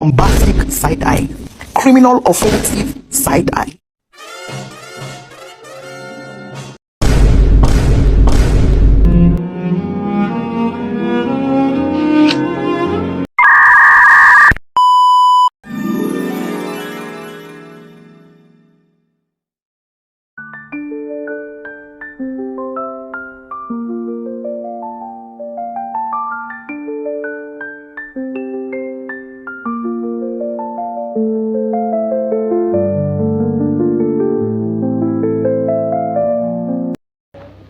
Bombastic side-eye, criminal offensive side-eye.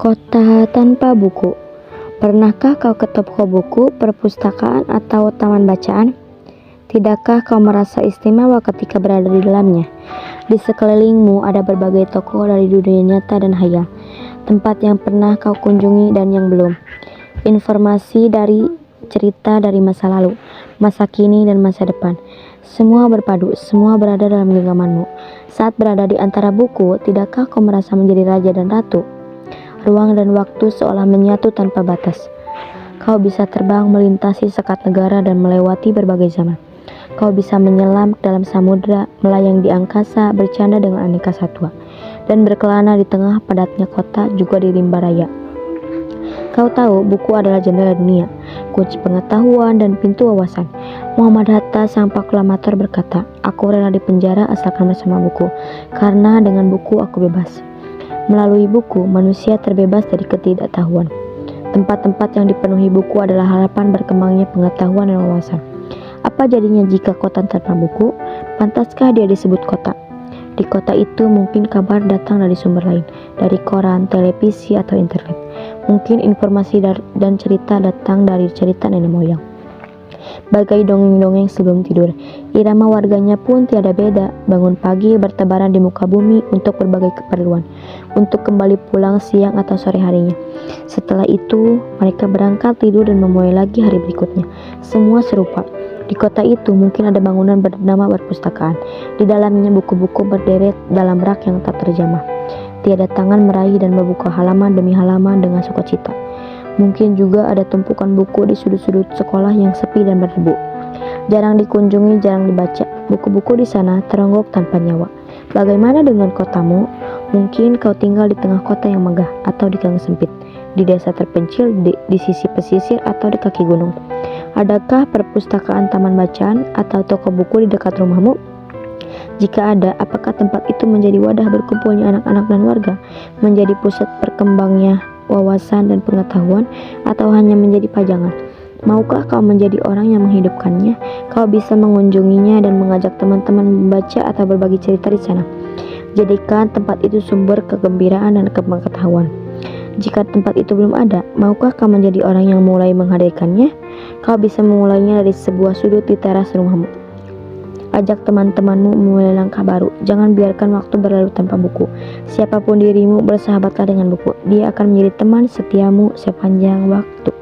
Kota tanpa buku. Pernahkah kau ke toko buku, perpustakaan, atau taman bacaan? Tidakkah kau merasa istimewa ketika berada di dalamnya? Di sekelilingmu ada berbagai toko dari dunia nyata dan hayal, tempat yang pernah kau kunjungi dan yang belum. Informasi dari cerita dari masa lalu, masa kini, dan masa depan. Semua berpadu, semua berada dalam genggamanmu. Saat berada di antara buku, tidakkah kau merasa menjadi raja dan ratu? Ruang dan waktu seolah menyatu tanpa batas. Kau bisa terbang melintasi sekat negara dan melewati berbagai zaman. Kau bisa menyelam dalam samudera, melayang di angkasa, bercanda dengan aneka satwa, dan berkelana di tengah padatnya kota, juga di rimba raya. Kau tahu, buku adalah jendela dunia, kunci pengetahuan dan pintu wawasan. Muhammad Hatta, sang proklamator, berkata, "Aku rela dipenjara asalkan bersama buku, karena dengan buku aku bebas." Melalui buku, manusia terbebas dari ketidaktahuan. Tempat-tempat yang dipenuhi buku adalah harapan berkembangnya pengetahuan dan wawasan. Apa jadinya jika kota tanpa buku? Pantaskah dia disebut kota? Di kota itu mungkin kabar datang dari sumber lain, dari koran, televisi, atau internet. Mungkin informasi dan cerita datang dari cerita nenek moyang. Bagai dongeng-dongeng sebelum tidur, irama warganya pun tiada beda. Bangun pagi bertebaran di muka bumi untuk berbagai keperluan, untuk kembali pulang siang atau sore harinya. Setelah itu, mereka berangkat tidur dan memulai lagi hari berikutnya. Semua serupa. Di kota itu mungkin ada bangunan bernama perpustakaan. Di dalamnya buku-buku berderet dalam rak yang tak terjamah. Tiada tangan meraih dan membuka halaman demi halaman dengan sukacita. Mungkin juga ada tumpukan buku di sudut-sudut sekolah yang sepi dan berdebu. Jarang dikunjungi, jarang dibaca. Buku-buku di sana teronggok tanpa nyawa. Bagaimana dengan kotamu? Mungkin kau tinggal di tengah kota yang megah, atau di gang sempit, di desa terpencil, di sisi pesisir, atau di kaki gunung. Adakah perpustakaan, taman bacaan, atau toko buku di dekat rumahmu? Jika ada, apakah tempat itu menjadi wadah berkumpulnya anak-anak dan warga, menjadi pusat berkembangnya wawasan dan pengetahuan, atau hanya menjadi pajangan? Maukah kau menjadi orang yang menghidupkannya? Kau bisa mengunjunginya dan mengajak teman-teman membaca atau berbagi cerita di sana. Jadikan tempat itu sumber kegembiraan dan pengetahuan. Jika tempat itu belum ada, maukah kau menjadi orang yang mulai menghadirkannya? Kau bisa memulainya dari sebuah sudut di teras rumahmu. Ajak teman-temanmu memulai langkah baru. Jangan biarkan waktu berlalu tanpa buku. Siapapun dirimu, bersahabatlah dengan buku. Dia akan menjadi teman setiamu sepanjang waktu.